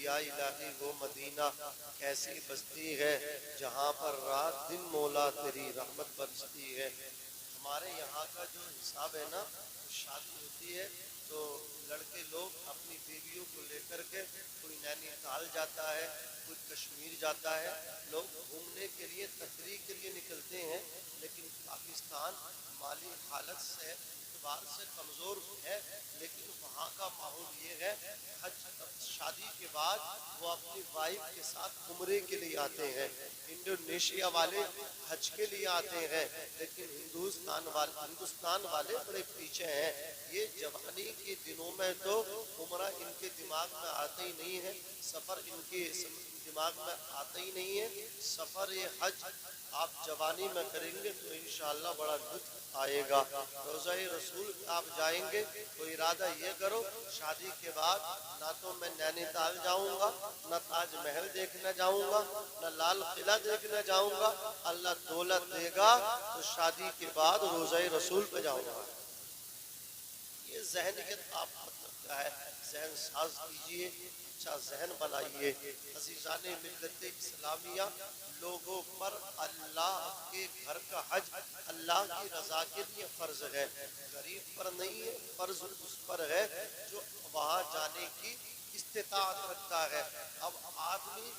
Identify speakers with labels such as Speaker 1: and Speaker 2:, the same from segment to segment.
Speaker 1: یا الہی وہ مدینہ کیسی بستی ہے جہاں پر رات دن مولا تیری رحمت برستی ہے۔ ہمارے یہاں کا جو حساب ہے نا، شادی ہوتی ہے تو لڑکے لوگ اپنی بیویوں کو لے کر کے کوئی نینی تال جاتا ہے، کوئی کشمیر جاتا ہے، لوگ گھومنے کے لیے تفریح کے لیے نکلتے ہیں، لیکن پاکستان مالی حالت سے اعتبار سے کمزور ہے، لیکن وہاں کا ماحول یہ ہے، حج شادی کے بعد وہ اپنی وائف کے ساتھ عمرے کے لیے آتے ہیں۔ انڈونیشیا والے حج کے لیے آتے ہیں، لیکن ہندوستان والے بڑے پیچھے ہیں۔ یہ جوانی کے دنوں میں تو عمرہ ان کے دماغ میں آتا ہی نہیں ہے، سفر ان کے دماغ میں آتا ہی نہیں ہے۔ سفر حج آپ جوانی میں کریں گے تو انشاءاللہ بڑا لطف آئے گا۔ روضہ رسول آپ جائیں گے تو ارادہ یہ کرو شادی کے بعد نہ تو میں نینی تال جاؤں گا، نہ تاج محل دیکھنا جاؤں گا، نہ لال قلعہ دیکھنا جاؤں گا، اللہ دولت دے گا تو شادی کے بعد روضہ رسول پہ جاؤں گا۔ یہ ذہنیت آپ مطلب کیا ہے، ذہن ساز کیجئے، اچھا ذہن بنائیے۔ عزیزان ملت اسلامیہ، لوگوں پر اللہ کے گھر کا حج اللہ کی رضا کے لیے فرض ہے، غریب پر نہیں ہے، فرض اس پر ہے جو وہاں جانے کی استطاعت رکھتا ہے۔ اب آدمی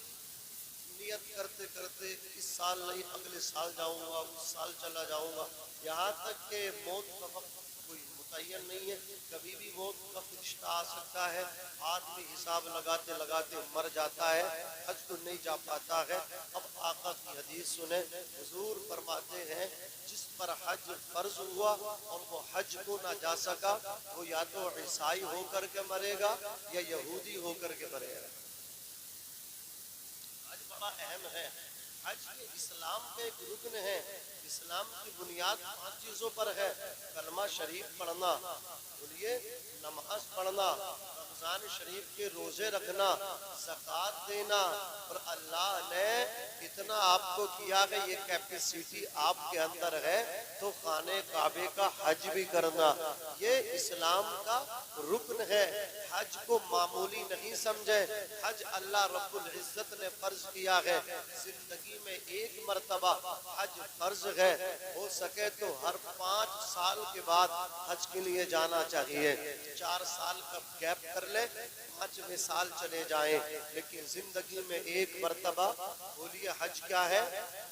Speaker 1: نیت کرتے کرتے اس سال نہیں اگلے سال جاؤں گا، اس سال چلا جاؤں گا، یہاں تک کہ موت کا وقت کوئی متعین نہیں ہے، کبھی بھی موت کا فرشتہ آ سکتا ہے، آدمی حساب لگاتے لگاتے مر جاتا ہے، حج تو نہیں جا پاتا ہے۔ اب آقا کی حدیث سنیں، حضور فرماتے ہیں جس پر حج فرض ہوا اور وہ حج کو نہ جا سکا، وہ یا تو عیسائی ہو کر کے مرے گا یا یہودی ہو کر کے مرے گا۔ حج بڑا اہم ہے، حج کے اسلام کا ایک رکن ہے، اسلام کی بنیاد 5 چیزوں پر ہے: کلمہ شریف پڑھنا، بولیے نماز پڑھنا، رمضان شریف کے روزے رکھنا، زکوٰۃ دینا، اور اللہ نے اتنا آپ کو کیا کہ یہ کیپیسٹی آپ کے اندر ہے تو خانہ کعبے کا حج بھی کرنا۔ یہ اسلام کا رکن ہے، حج کو معمولی نہیں سمجھے، حج اللہ رب العزت نے فرض کیا ہے، زندگی میں ایک مرتبہ حج فرض ہے، ہو سکے تو ہر 5 سال کے بعد حج کے لیے جانا چاہیے۔ 4 سال کا گیپ کر لیں، 5ویں سال چلے جائیں، لیکن زندگی میں ایک مرتبہ بولیے حج کیا ہے؟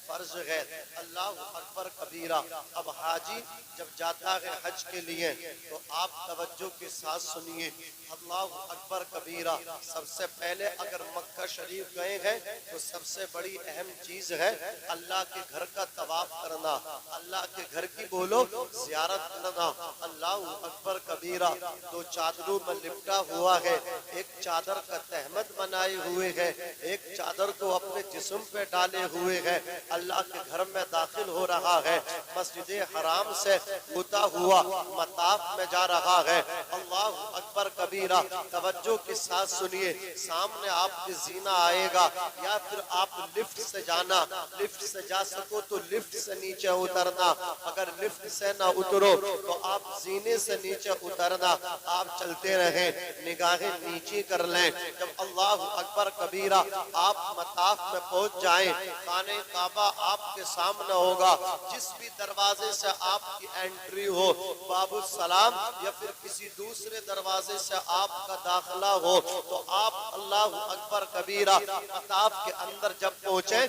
Speaker 1: فرض ہے۔ اللہ اکبر کبیرہ۔ اب حاجی جب جاتا ہے حج کے لیے تو آپ توجہ کے ساتھ سنیے، اللہ اکبر کبیرہ۔ سب سے پہلے اگر مکہ شریف گئے ہیں تو سب سے بڑی اہم چیز ہے اللہ کے گھر کا طواف کرنا، اللہ کے گھر کی بولو زیارت کرنا۔ اللہ اکبر کبیرہ۔ 2 چادروں میں لپٹا ہوا ہے، ایک چادر کا تہمت بنائے ہوئے ہے، ایک چادر کو اپنے جسم پہ ڈالے ہوئے ہے، اللہ کے گھر میں داخل ہو رہا ہے، مسجد حرام سے ہوتا ہوا مطاف میں جا رہا ہے۔ اللہ اکبر کبیرہ۔ توجہ کے ساتھ سنیے، سامنے آپ کے زینہ آئے گا، یا پھر آپ لفٹ سے جانا، لفٹ سے جا سکو تو لفٹ سے نیچے اترنا، اگر لفٹ سے نہ اترو تو آپ زینے سے نیچے اترنا، آپ چلتے رہیں، نگاہیں نیچی کر لیں۔ جب اللہ اکبر کبیرہ آپ مطاف میں پہنچ جائیں، خانہ کعبہ آپ کے سامنے ہوگا، جس بھی دروازے سے آپ کی انٹری ہو، باب السلام یا پھر کسی دوسرے دروازے سے آپ کا داخلہ ہو، تو آپ اللہ اکبر کبیرہ مطاف کے اندر جب پہنچے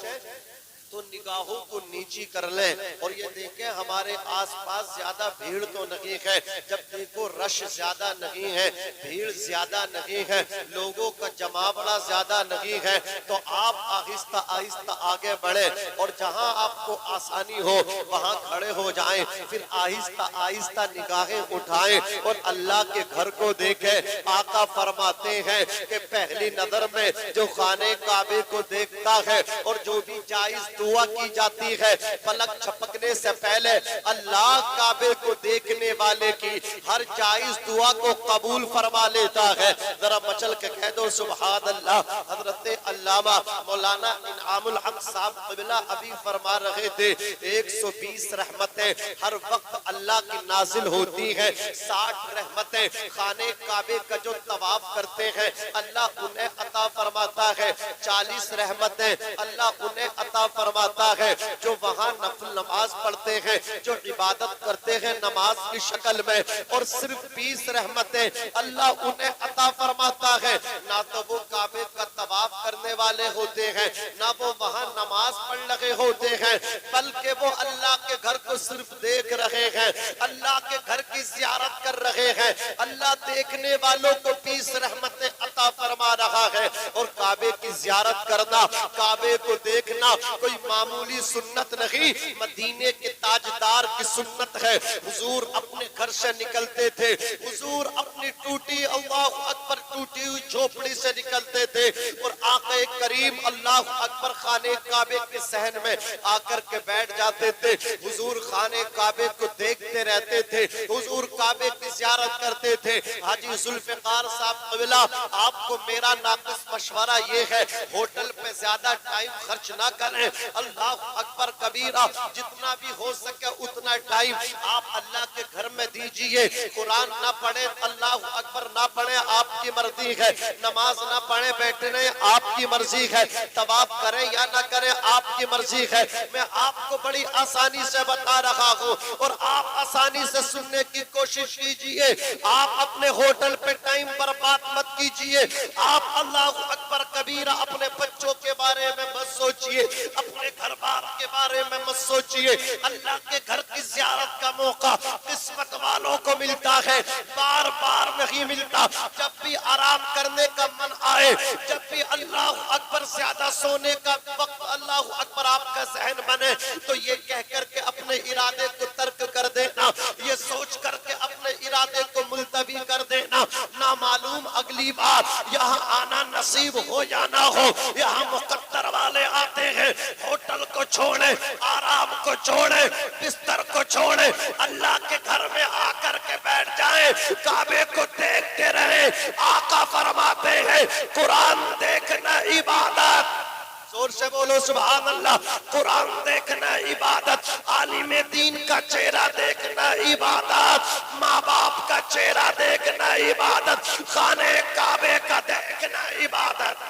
Speaker 1: تو نگاہوں کو نیچی کر لیں، اور یہ دیکھیں ہمارے آس پاس زیادہ بھیڑ تو نہیں ہے، جب دیکھو رش زیادہ نہیں ہے، بھیڑ زیادہ نہیں ہے، لوگوں کا جمع زیادہ نہیں ہے، تو آپ آہستہ آہستہ آگے بڑھیں، اور جہاں آپ کو آسانی ہو وہاں کھڑے ہو جائیں، پھر آہستہ آہستہ نگاہیں اٹھائیں اور اللہ کے گھر کو دیکھیں۔ آقا فرماتے ہیں کہ پہلی نظر میں جو خانہ کعبے کو دیکھتا ہے اور جو بھی جائز دعا کی جاتی ہے، پلک چھپکنے سے پہلے اللہ کعبے کو دیکھنے والے کی ہر جائز دعا کو قبول فرما لیتا ہے۔ ذرا مچل کے کہہ دو سبحان اللہ۔ حضرت علامہ مولانا مولانا انعام الحق صاحب قبلہ ابھی فرما رہے تھے 120 رحمتیں ہر وقت اللہ کی نازل ہوتی ہیں، 60 رحمتیں خانے کعبے کا جو طواف کرتے ہیں اللہ انہیں عطا فرماتا ہے، 40 رحمتیں اللہ انہیں عطا فرماتا ہے جو وہاں نفل نماز پڑھتے ہیں، جو عبادت کرتے ہیں نماز کی شکل میں، اور صرف 20 رحمتیں اللہ انہیں عطا فرماتا ہے۔ نہ تو وہ کعبے کا طواف کرنے والے ہوتے ہیں، نہ وہ وہاں نماز پڑھ لگے ہوتے ہیں، بلکہ وہ اللہ کے گھر کو صرف دیکھ رہے ہیں، اللہ کے گھر کی زیارت کر رہے ہیں۔ اللہ دیکھنے والوں کو 20 رحمتیں عطا فرما رہا ہے، اور کعبے کی زیارت کرنا، کعبے کو دیکھنا کوئی معمولی سنت نہیں، مدینے کے تاجدار کی سنت ہے۔ حضور اپنے گھر سے نکلتے تھے، حضور اپنی ٹوٹی اللہ اکبر ٹوٹی ہوئی جھوپڑی سے نکلتے تھے، اور آقا کریم اللہ اکبر خانے کعبے کے صحن میں آ کر کے بیٹھ جاتے تھے۔ حضور خانے کعبے کو دیکھتے رہتے تھے، حضور کعبے کی زیارت کرتے تھے۔ حاجی ذوالفقار صاحب قبلہ آپ کو میرا ناقص مشورہ یہ ہے، ہوٹل پہ زیادہ ٹائم خرچ نہ کریں، اللہ اکبر کبیرہ، جتنا بھی ہو سکے اتنا ٹائم آپ اللہ کے گھر میں دیجئے۔ قرآن نہ پڑھیں اللہ اکبر نہ پڑھیں آپ کی مرضی ہے، نماز نہ پڑھیں بیٹھنے آپ کی مرضی ہے، طواف کریں یا نہ کریں آپ کی مرضی ہے۔ میں آپ کو بڑی آسانی سے بتا رہا ہوں، اور آپ آسانی سے سننے کی کوشش کیجئے۔ آپ اپنے ہوٹل پہ ٹائم برباد مت کیجئے، آپ اللہ اکبر کبیرہ اپنے بچوں کے بارے میں مت سوچئے، اپنے گھر بار کے بارے میں مت سوچئے۔ اللہ کے گھر کی زیارت کا موقع قسمت والوں کو ملتا ہے، بار بار نہیں ملتا۔ جب بھی آرام کرنے کا من آئے، جب بھی اللہ اکبر زیادہ سونے کا وقت اللہ اکبر آپ کا ذہن بنے، تو یہ کہہ کر کے اپنے ارادے کو ترک کر دینا، یہ سوچ کر کے اپنے ارادے کو ملتوی کر دینا، نہ معلوم اگلی بار یہاں آنا نصیب ہو یا نہ ہو۔ یہاں مقدر والے آتے ہیں، ہوٹل کو چھوڑیں، آرام کو چھوڑیں، بستر کو چھوڑیں، اللہ کے گھر میں آ کر کے بیٹھ جائیں، کعبے کو دیکھتے رہیں۔ آقا فرماتے ہیں قرآن دیکھنا عبادت، زور سے بولو سبحان اللہ، قرآن دیکھنا عبادت، عالم دین کا چہرہ دیکھنا عبادت، ماں باپ کا چہرہ دیکھنا عبادت، خانے کعبے کا دیکھنا عبادت۔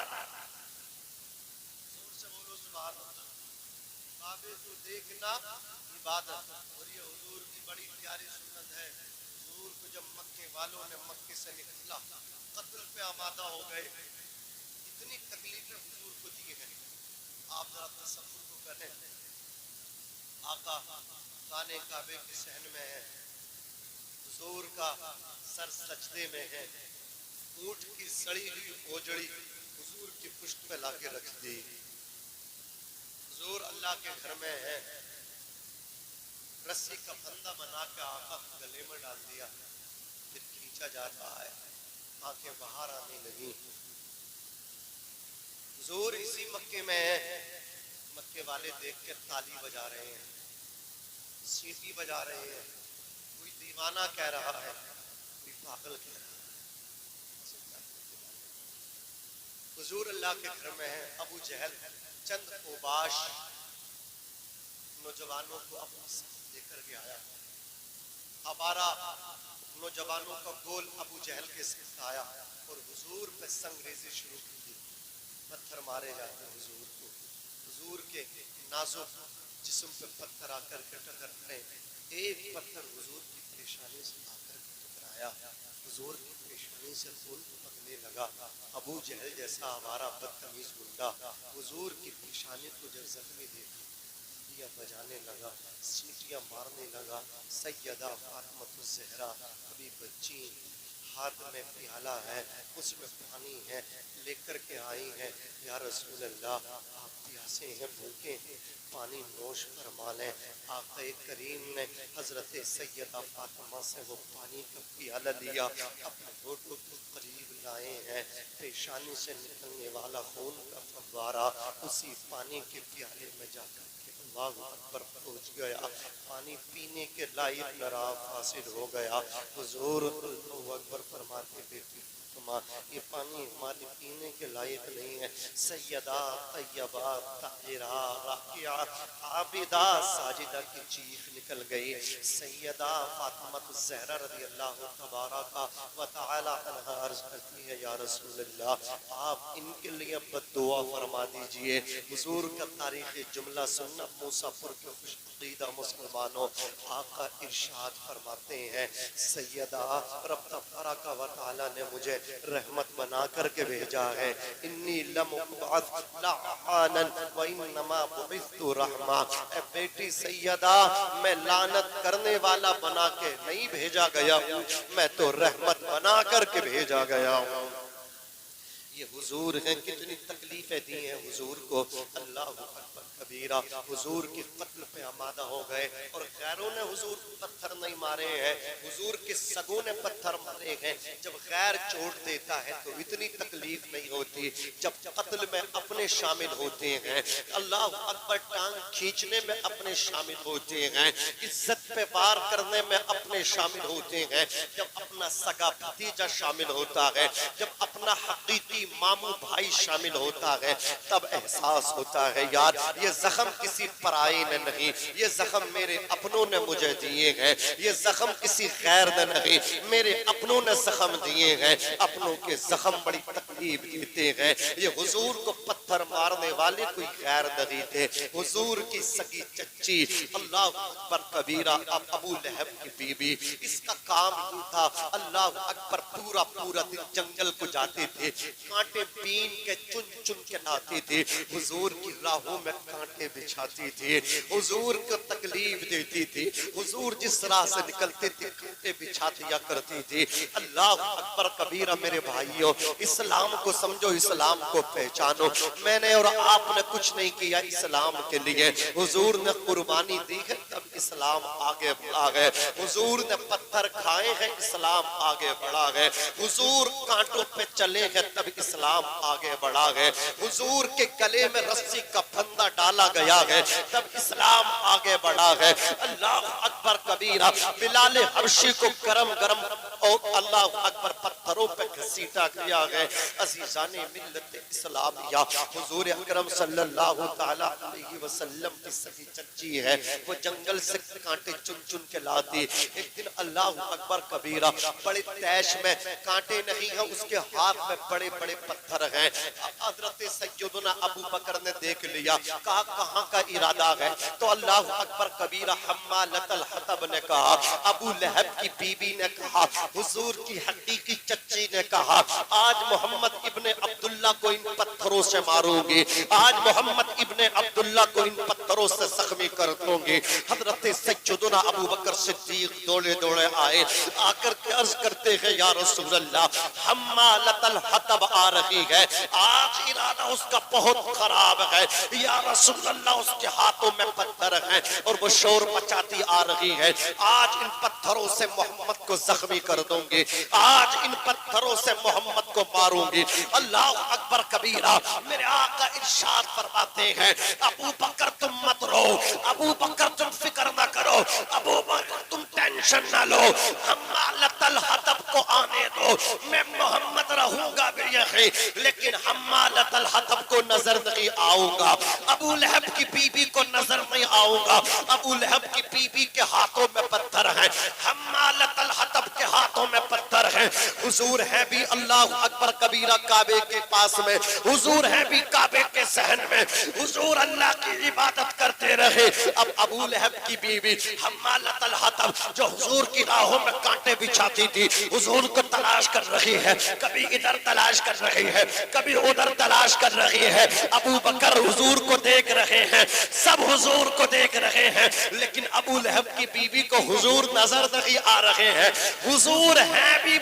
Speaker 1: زور سے بولو سبحان اللہ، کعبے کو دیکھنا عبادت، اور یہ حضور کی بڑی پیاری سنت ہے۔ حضور کو جب مکے والوں نے مکے سے نکلا، قتل پہ آمادہ ہو گئے، اتنی تکلیفیں حضور کو دی ہیں، آپ ذرا تصور کو کریں۔ آقا خانے کعبے کے صحن میں ہے، حضور کا سر سجدے میں ہے، اونٹ کی سڑی ہوئی اوجڑی حضور کی پشت پہ لا کے رکھ دی۔ حضور اللہ کے گھر میں ہے، رسی کا پھندا بنا کے آقا گلے میں ڈال دیا، پھر کھینچا جا رہا ہے، آنکھیں باہر آنے لگی۔ حضور اسی مکے میں ہے، مکے والے دیکھ کے تالی بجا رہے ہیں، سیٹی بجا رہے ہیں، کوئی دیوانہ کہہ رہا ہے، کوئی پاگل کہہ رہا ہے۔ حضور اللہ کے گھر میں ہے، ابو جہل چند اوباش نوجوانوں کو اپنا ساتھ لے کر کے آیا، ہمارا نوجوانوں کا گول ابو جہل کے ساتھ آیا، اور حضور پہ سنگریزی شروع کی، پتھر مارے جاتے حضور کو، حضور کے نازک جسم پہ پتھر آ کر کے ٹکرائے، ایک پتھر حضور کی پیشانی سے آ کر کے ٹکرایا، حضور کی پیشانی سے خون بہنے لگا۔ ابو جہل جیسا ہمارا بدتمیز گنڈا حضور کی پیشانی کو جب زخمی دیکھا، سیٹیاں بجانے لگا، سیٹیاں مارنے لگا۔ سیدہ فاطمہ الزہرا ابھی بچی، ہاتھ میں پیالہ ہے، اس میں پانی ہے، لے کر کے آئی ہیں، یا رسول اللہ آپ پیاسے ہیں، بھوکے ہیں، پانی نوش فرما لیں۔ آقا کریم نے حضرت سیدہ فاطمہ سے وہ پانی کا پیالہ لیا، اپنے ہونٹوں کو قریب لائے ہیں، پیشانی سے نکلنے والا خون کا فوارہ اسی پانی کے پیالے میں جا کر کے اللہ اکبر پہنچ گیا، پانی پینے کے لائق نراب حاصل ہو گیا۔ حضور اللہ اکبر فرماتے بیٹی فرما یہ پانی ہمارے پینے کے لائق نہیں ہے. سیدہ طیبہ طاہرہ راکعہ عابدہ ساجدہ کی چیخ نکل گئی. سیدہ فاطمہ الزہرا رضی اللہ تبارک و تعالی عنہا عرض کرتی ہے یا رسول اللہ آپ ان کے لیے بد دعا فرما دیجئے. حضور کا تاریخ جملہ سننا موسیٰ پور کے خوش عقیدہ مسلمانوں. آقا ارشاد فرماتے ہیں سیدہ رب تبارک و تعالی نے مجھے رحمت بنا کر کے بھیجا ہے. انی لم ابعث لعانا وانما بعثت رحمہ. اے بیٹی سیدہ میں لعنت کرنے والا بنا کے نہیں بھیجا گیا ہوں, میں تو رحمت بنا کر کے بھیجا گیا ہوں. یہ حضور ہیں, کتنی تکلیفیں دی ہیں حضور کو. اللہ اکبر کبیرہ. حضور کی قتل پہ آمادہ ہو گئے اور غیروں نے حضور پتھر نہیں مارے ہیں, حضور کے سگوں نے پتھر مارے ہیں. جب غیر چوٹ دیتا ہے تو اتنی تکلیف نہیں ہوتی, جب قتل میں اپنے شامل ہوتے ہیں. اللہ اکبر. ٹانگ کھینچنے میں اپنے شامل ہوتے ہیں, عزت پہ وار کرنے میں اپنے شامل ہوتے ہیں. جب اپنا سگا بھتیجا شامل ہوتا ہے, جب اپنا حقیقی ماموں بھائی شامل ہوتا ہے, تب احساس ہوتا ہے یار یہ زخم کسی پرائی نے نہیں, یہ زخم میرے اپنوں نے مجھے دیے ہیں, یہ زخم کسی غیر نے نہیں, میرے اپنوں نے زخم دیے ہیں. اپنوں کے زخم بڑی تکلیف دیتے ہیں. یہ حضور کو پتھر مارنے والے کوئی غیر نہیں تھے, حضور کی سگی چچی اللہ اکبر کبیرہ ابو لہب کی بیوی. اس کا کام یہ تھا اللہ اکبر پورا دن جنگل کو جاتے تھے, کانٹے بین کے چن چن کے لاتے تھے, حضور کی راہوں میں کانٹے بچھاتی تھی, حضور کو تکلیف دیتی تھی. حضور جس راہ سے نکلتے تھے کانٹے بچھا دیا کرتی تھی. اللہ اکبر کبیرہ. میرے بھائیوں اسلام کو سمجھو, اسلام کو پہچانو. میں نے اور آپ نے کچھ نہیں کیا اسلام کے لیے, حضور نے قربانی دی ہے تب اسلام آگے بڑھا ہے. حضور نے پتھر کھائے ہیں اسلام آگے بڑھا ہے. حضور کانٹوں پہ چلے ہیں تب اسلام آگے بڑھا ہے. حضور کے گلے میں رسی کا پھندا ڈالا گیا ہے تب اسلام آگے بڑھا ہے. اللہ اکبر کبیرہ. بلال حبشی کو گرم گرم اور اللہ اکبر پتھروں پہ گھسیٹا گیا ہے. عزیزان ملت اسلامیہ حضور اکرم صلی اللہ تعالی علیہ وسلم کی سگی چچی ہے, وہ جنگل سے کانٹے چن چن کے لاتی. ایک دن اللہ اکبر کبیرہ بڑے تیش میں کانٹے نہیں ہیں, اس کے ہاتھ میں بڑے بڑے پتھر ہیں. حضرت سیدنا ابو بکر نے دیکھ لیا, کہا کہاں کا ارادہ ہے؟ تو اللہ اکبر کبیرہ حمالۃ الحطب نے کہا, ابو لہب کی بیوی نے کہا, حضور کی حقیقی چچی نے کہا آج محمد ابن عبداللہ کو ان پتھروں سے ماروں گی, آج محمد ابن عبداللہ کو ان پتھروں سے زخمی کر دوں گی. حضرت سیدنا ابو بکر صدیق دوڑے دوڑے آئے, آ کر کے عرض کرتے ہیں یا رسول اللہ حمالۃ الحطب آ رہی ہے, آج ارادہ اس کا بہت خراب ہے یا رسول اللہ, اس کے ہاتھوں میں پتھر ہیں اور وہ شور مچاتی آ رہی ہے. آج ان پتھروں سے محمد کو زخمی کر دوں گی, آج ان پتھروں سے محمد کو ماروں گی. اللہ اکبر کبیرہ. میرے آقا ارشاد فرماتے ہیں ابو بکر تم مت رو, ابو بکر تم فکر نہ کرو, ابو بکر تم ٹینشن نہ لو, حمالۃ الحطب کو آنے دو, میں محمد رہوں گا بھی لیکن حمالۃ الحطب کو نظر نہیں آؤں گا, ابو لہب کی بیوی کو نظر نہیں آؤں گا. ابو لہب کی بیوی کے ہاتھوں میں پتھر ہیں, حمالۃ الحطب کے ہاتھوں میں پتھر ہیں. حضور ہے بھی اللہ اکبر کبیرہ کعبے کے پاس میں, حضور ہے بھی کعبے کے صحن میں, حضور اللہ کی عبادت کرتے رہے. اب ابو لہب کی بیوی حمالۃ الحطب جو حضور کی راہوں میں کانٹے بچھاتی تھی, حضور کو تلاش کر رہی ہے, کبھی ادھر تلاش کر رہی ہے, کبھی ادھر تلاش کر رہی ہے. ابو بکر حضور کو دیکھ رہے ہیں, سب حضور کو دیکھ رہے ہیں, لیکن ابو لہب کی بیوی کو حضور نظر نہیں آ رہے ہیں. حضور ہیں بھی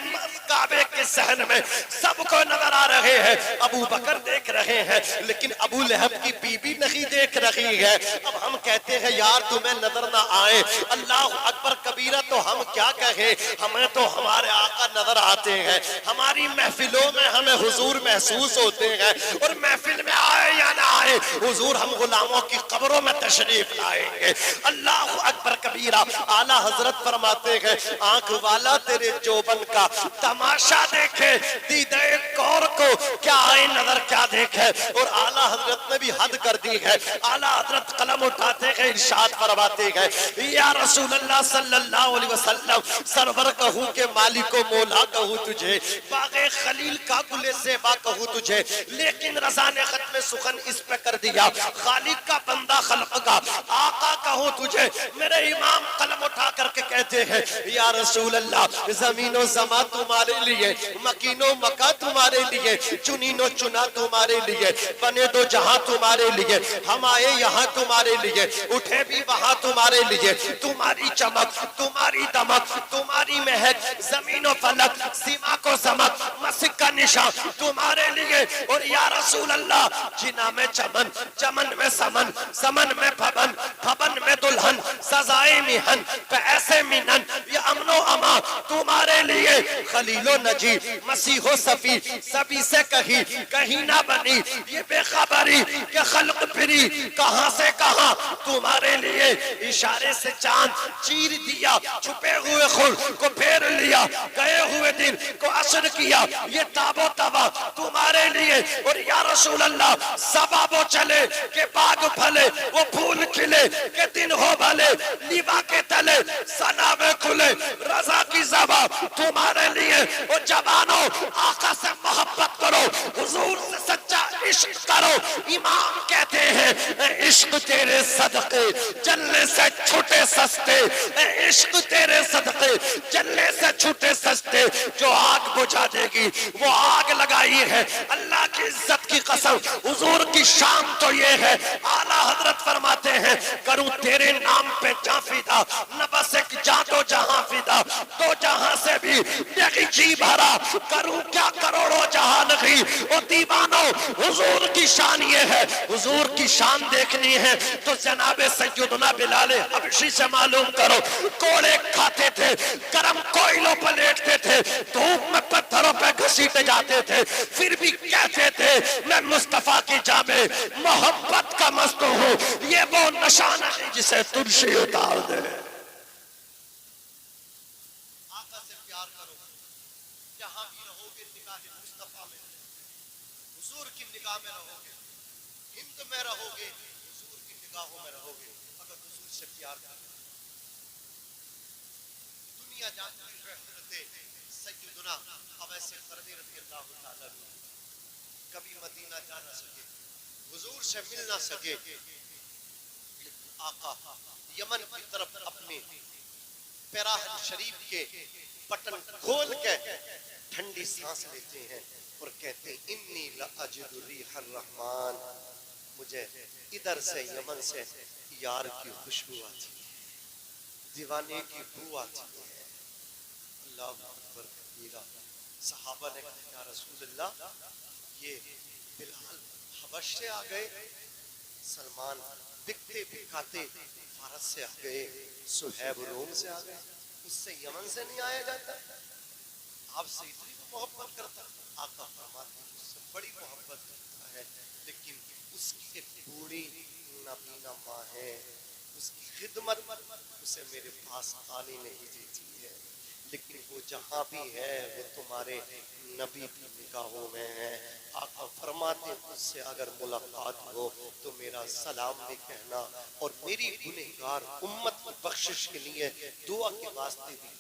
Speaker 1: کعبے کے صحن میں, سب کو نظر آ رہے ہیں. ابو بکر دیکھ رہے ہیں لیکن ابو لہب کی بیوی نہیں دیکھ رہی ہے. اب ہم کہتے ہیں یار تمہیں نظر نہ آئے, اللہ اکبر کبیرہ, تو ہم کیا کہیں, ہمیں تو ہمارے آقا نظر آتے ہیں, ہماری محفلوں میں ہمیں حضور محسوس ہوتے ہیں, اور محفل میں آئے یا نہ فرمائے حضور ہم غلاموں کی قبروں میں تشریف لائیں گے. اللہ اکبر کبیرہ. اعلیٰ حضرت فرماتے ہیں آنکھ والا تیرے جوبن کا تماشا دیکھے دیدے کور کو کیا آئے نظر کیا دیکھے. اور اعلیٰ حضرت نے بھی حد کر دی ہے. اعلیٰ حضرت قلم اٹھاتے ہیں ارشاد فرماتے ہیں یا رسول اللہ صلی اللہ علیہ وسلم سرور کہوں کہ مالک و مولا کہوں تجھے, باغ خلیل کا گل زیبا کہوں تجھے, لیکن رضا نے ختم سخن اس پہ کر دیا خالق کا بندہ خلق کا آقا کہوں تجھے. میرے امام قلم اٹھا کر کے کہتے ہیں یا رسول اللہ زمین و زمان تمہارے لیے, مکین و مکہ تمہارے لیے, چنین و چنا تمہارے لیے, بنے دو جہاں تمہارے لیے, ہم آئے یہاں تمہارے لیے, اٹھے بھی وہاں تمہارے لیے. تمہاری چمک تمہاری دمک تمہاری مہک زمین و فلک سیما کو سمک مسک کا نشان تمہارے لیے. اور یا رسول اللہ جنا میں چمن, چمن میں سمن, سمن میں پھبن, پھبن میں دلہن, سزائے مہن پہ ایسے منن, یہ امن و امان تمہارے لیے. خلیل و نجی مسیح و صفی سبھی سے کہیں کہیں نہ بنی یہ بے خبری کہ خلق پھری کہاں سے کہاں تمہارے لیے. اشارے سے چاند چیر دیا, چھپے ہوئے خل کو پھیر لیا, گئے ہوئے دن کو عصر کیا, یہ تاب و تبا تمہارے لیے. اور یا رسول اللہ سبب و چلے کہ باغ پھلے وہ پھول کھلے کہ دن ہو بھلے لیبا کے تلے سنا میں کھلے رضا کی زبان تمہارے لیے. اور جوانوں آقا سے محبت کرو, حضور سے سچا عشق کرو. امام کہتے ہیں عشق تیرے صدقے جلنے سے چھوٹے سستے, عشق تیرے صدقے جلنے سے چھوٹے سستے. جو آگ بجھا دے گی وہ آگ لگائی ہے. اللہ کی عزت کی قسم حضور کی شان تو یہ ہے. اعلیٰ حضرت فرماتے ہیں کروں تیرے نام پہ جاں فدا, نہ بس ایک جاں تو جہاں فدا, تو جہاں سے بھی یہی جی بھرا, کروں کیا کروڑوں جہاں نہیں. او دیوانوں حضور کی شان یہ ہے. حضور کی شان دیکھنی ہے تو جناب سیدنا بلال حبشی سے معلوم کرو. کوڑے کھاتے تھے, گرم کوئلوں پر لیٹتے تھے, دھوپ میں پتھروں پہ گھسیٹے جاتے تھے, پھر بھی کہتے تھے میں مصطفیٰ کی جامع محبت کا مست ہوں. یہ وہ نشان ہے جسے ترشی اتار دے. آقا سے پیار کرو, جہاں بھی رہو گے نگاہ مصطفیٰ میں, حضور کی نگاہ میں رہو گے, ہند میں رہو گے, حضور کی نگاہوں میں رہو گے. اگر حضور سے پیار کرو, دنیا جانتی ہے حضرت سیدنا اویس قرنی رضی اللہ تعالیٰ کبھی مدینہ جا نہ سکے, حضور سے مل نہ سکے, لیکن آقا یمن کی طرف اپنے پیراہن شریف کے بٹن کھول کے ٹھنڈی سانس لیتے ہیں اور کہتے ہیں انی لاجد ریح الرحمن, مجھے ادھر سے یمن سے یار کی خوشبو آتی ہے, دیوانے کی بو آتی ہے. اللہ اکبر کبیرہ. صحابہ نے کہا یا رسول اللہ یہ بلال حبش سے آ گئے, سلمان بکتے بکاتے فارس سے آ گئے, سہیب روم سے آ گئے, اس سے یمن سے نہیں آیا جاتا. آپ سے اتنی محبت کرتا. آقا فرماتے ہیں اس سے بڑی محبت کرتا ہے, لیکن اس کی ایک بوڑھی نابینا ماں ہے, اس کی خدمت اسے میرے پاس آنے نہیں دیتی ہے, لیکن وہ جہاں بھی ہے وہ تمہارے نبی کی نگاہوں میں ہے. آقا فرماتے ہیں اس سے اگر ملاقات ہو تو میرا سلام بھی کہنا, اور میری گنہگار امت کی بخشش کے لیے دعا کے واسطے بھی کہنا.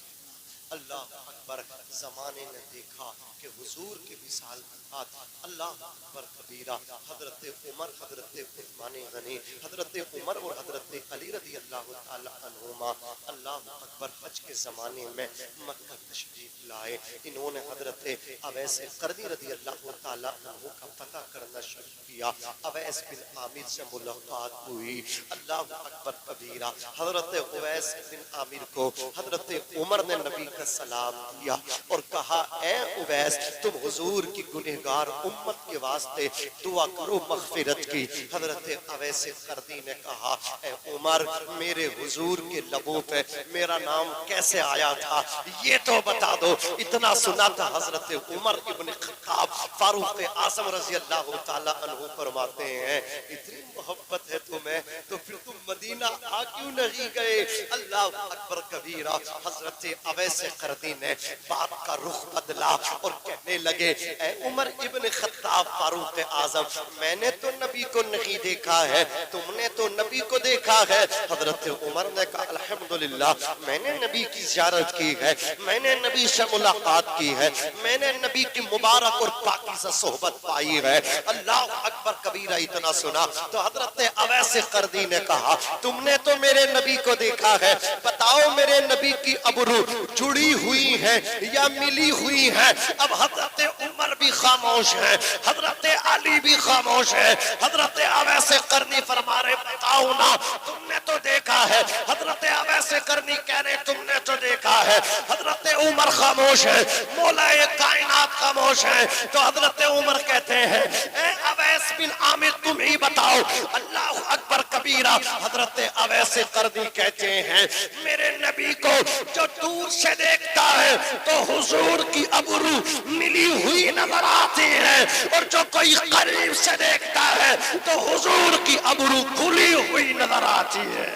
Speaker 1: اللہ اکبر. زمانے نے دیکھا کہ حضور کے وصال کے بعد اللہ اکبر کبیرہ حضرت عمر, حضرت عثمان غنی, حضرت عمر اور حضرت علی رضی اللہ تعالی عنہما اللہ اکبر حج کے زمانے میں مکہ تشریف لائے. انہوں نے حضرت اویس قرنی رضی اللہ تعالی عنہ کا پتہ کرنا شروع کیا. اویس بن عامر سے ملاقات ہوئی. اللہ اکبر کبیرہ. حضرت اویس بن عامر کو حضرت عمر نے نبی کا سلام کیا اور کہا اے اویس اویس تم حضور کی گنہگار امت کے واسطے دعا کرو مغفرت کی۔ حضرت اویس قرنی نے کہا اے عمر میرے حضور کے لبوں پہ میرا نام کیسے آیا تھا یہ تو بتا دو۔ اتنا سنا تھا حضرت عمر ابن خطاب فاروق اعظم رضی اللہ تعالیٰ عنہ فرماتے ہیں اتنی محبت ہے تمہیں تو پھر تم مدینہ آ کیوں نہیں گئے؟ اللہ اکبر کبیرہ۔ حضرت اویس قرنی نے بات کا رخ بدلا اور کہنے لگے اے عمر ابن خطاب فاروق اعظم میں نے تو نبی کو نہیں دیکھا ہے، تم نے تو نبی کو دیکھا ہے۔ حضرت عمر نے کہا الحمدللہ میں نے نبی کی زیارت کی ہے، میں نے نبی سے ملاقات کی ہے، میں نے نبی کی مبارک اور پاکیزہ صحبت پائی ہے۔ اللہ اکبر کبیرہ۔ اتنا سنا تو حضرت اویس قرنی نے کہا تم نے تو میرے نبی کو دیکھا ہے، بتاؤ میرے نبی کی ابرو جڑی ہوئی ہے یا ملی ہوئی ہے؟ اب حضرت عمر بھی خاموش ہے، حضرت علی بھی خاموش ہے۔ حضرت اویس قرنی فرما رہے بتاؤ نا تم نے تو دیکھا ہے۔ حضرت اویس قرنی کہہ رہے تم نے تو دیکھا ہے۔ حضرت عمر خاموش ہے، مولا کائنات خاموش ہے۔ تو حضرت عمر کہتے ہیں اے اویس بن عامر تم ہی بتاؤ۔ اللہ اکبر کبیرہ۔ حضرت اویس قرنی کہتے ہیں میرے نبی کو جو دور سے دیکھتا ہے تو حضور کی ابرو ملی ہوئی نظر آتی ہے، اور جو کوئی قریب سے دیکھتا ہے تو حضور کی ابرو کھلی ہوئی نظر آتی ہے۔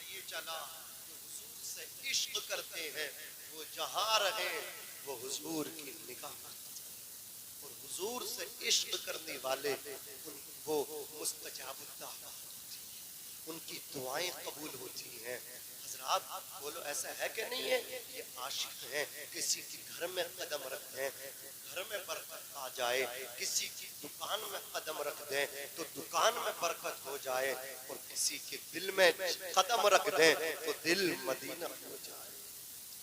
Speaker 1: یہ چلا جو حضور سے عشق کرتے ہیں وہ جہاں رہے وہ حضور کی نگاہ کرتے ہیں، اور حضور سے عشق کرنے والے وہ مستجاب الدعوات ہوتی ہیں، ان کی دعائیں قبول ہوتی ہیں۔ حضرات بولو ایسا ہے کہ نہیں ہے؟ یہ عاشق ہیں، کسی کے گھر میں قدم رکھ دیں گھر میں برکت آ جائے، کسی کی دکان میں قدم رکھ دیں تو دکان میں برکت ہو جائے، اور کسی کے دل میں قدم رکھ دیں تو دل مدینہ ہو جائے۔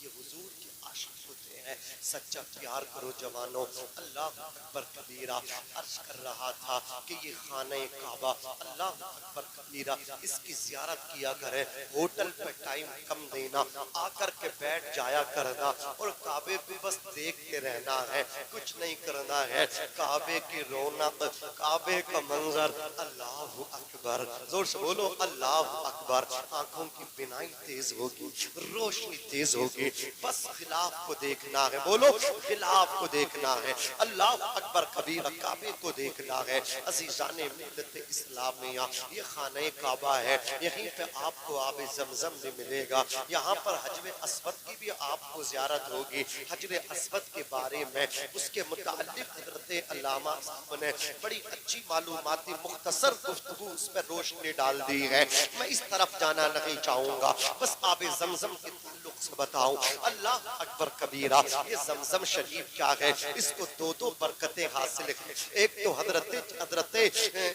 Speaker 1: یہ حضور کے عاشق ہوتے ہیں۔ سچا پیار کرو جوانوں۔ اللہ اکبر کبیرہ۔ عرض کر رہا تھا کہ یہ خانہ کعبہ اللہ اکبر کبیرہ اس کی زیارت کیا کریں، ہوٹل پہ ٹائم کم دینا، آ کر کے بیٹھ جایا کرنا اور کعبے پہ بس دیکھتے رہنا ہے، کچھ نہیں کرنا ہے۔ کعبے کی رونق، کعبے کا منظر، اللہ اکبر، زور سے بولو اللہ اکبر۔ آنکھوں کی بینائی تیز ہوگی، روشنی تیز ہوگی، بس خلاف کو دیکھنا ہے، بولو خلاف کو دیکھنا ہے۔ اللہ اکبر کبیرہ۔ کعبے کو دیکھنا ہے۔ عزیزان ملت اسلامیہ، یہ خانہ کعبہ ہے، یہیں پہ آپ کو آب زمزم بھی ملے گا، یہاں پر حجر اسود کی بھی آپ کو زیارت ہوگی۔ حجر اسود کے بارے میں اس کے متعلق حضرت علامہ صاحب نے بڑی اچھی معلوماتی مختصر گفتگو اس پر روشنی ڈال دی ہے، میں اس طرف جانا نہیں چاہوں گا، بس آب زمزم کے تعلق سے بتاؤں۔ اللہ اکبر کبیرہ۔ یہ زمزم شریف کیا ہے؟ اس کو دو برکتیں حاصل ہیں۔ ایک تو حضرت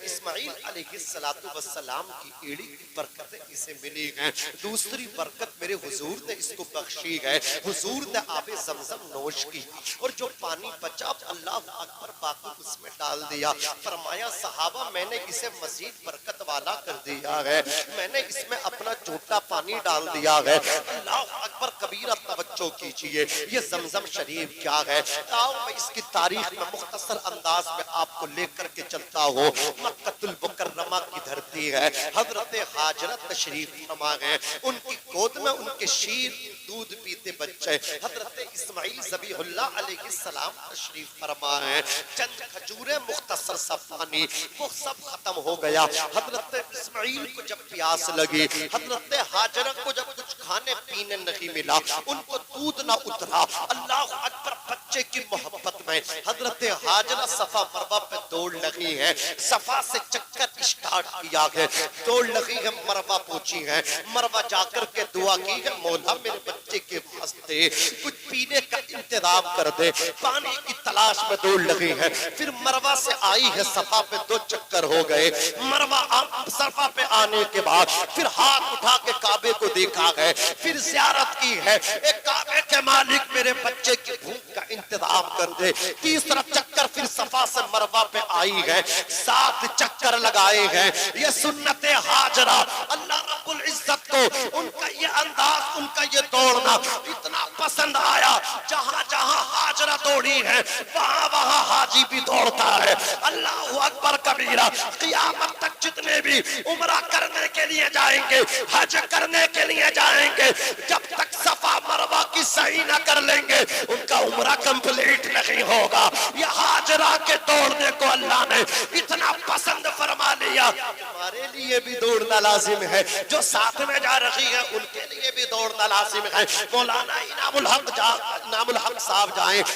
Speaker 1: اسماعیل علیہ السلام کی ایڑی کی برکتیں اسے ملی ہیں، دوسری برکت میرے حضور نے اس کو بخشی ہے، حضور نے آب زمزم نوش کی اور جو پانی بچا اللہ اکبر باقی اس میں ڈال دیا، فرمایا صحابہ میں نے اسے مزید برکت والا کر دیا ہے، میں نے اس میں اپنا جھوٹا پانی ڈال دیا ہے۔ اللہ اکبر کبیرہ۔ توجہ کیجئے یہ زمزم شریف کیا ہے؟ آؤ میں اس کی تاریخ میں مختصر انداز میں آپ کو لے کر کے چلتا ہوں۔ مکہ المکرمہ کی دھرتی ہے، حضرت حاجرہ تشریف فرما ہے، ان کی گود میں ان کے شیر دودھ پیتے بچے حضرت اسماعیل ذبیح اللہ علیہ السلام تشریف فرما ہے، چند کھجوریں مختصر سا پانی وہ سب ختم ہو گیا۔ حضرت اسماعیل کو جب پیاس لگی، حضرت حاجرہ کو جب کچھ کھانے پینے نہیں ملا، ان کو دودھ نہ اترا، اللہ اکبر بچے کی محبت میں حضرت حاجرہ صفا مروہ پہ دوڑ لگی ہے، صفا سے چکر اسٹارٹ کیا ہے، دوڑ لگی ہے، مروہ پہنچی ہے، مروہ جا کر کے دعا کی ہے مولا میرے بچے کے واسطے کچھ پینے کا انتظام کر دے، پانی کی تلاش میں دوڑ لگی ہے، پھر مروہ سے آئی ہے، صفا پہ 2 چکر ہو گئے، مروہ صفا پہ آنے کے بعد پھر ہاتھ اٹھا کے کعبے کو دیکھا ہے، پھر زیارت کی ہے، ایک کعبے کے مالک میرے بچے کی بھوک کا انتظام کر دے، تیسرا چکر پھر صفا سے مروہ پہ آئی ہے، 7 چکر لگائے ہیں، یہ سنت حاجرہ۔ اللہ رب العزت کو ان کا یہ انداز، ان کا یہ دوڑنا اتنا پسند آیا، جہاں
Speaker 2: چھوڑی ہیں وہاں وہاں حاجی بھی دوڑتا ہے. اللہ اکبر کبیرہ. قیامت تک جتنے بھی عمرہ کرنے کے لیے جائیں گے, حج کرنے کے لیے جائیں گے, جب تک صفا مروہ کی سعی نہ کر لیں گے ان کا عمرہ کمپلیٹ نہیں ہوگا. یہ ہاجرہ کے دوڑنے کو اللہ نے اتنا پسند فرما لیا.
Speaker 1: ہمارے لیے بھی دوڑنا لازم ہے,
Speaker 2: جو ساتھ میں جا رہی ہے ان کے لیے بھی دوڑنا لازم ہے. مولانا انعام الحق صاحب جائیں,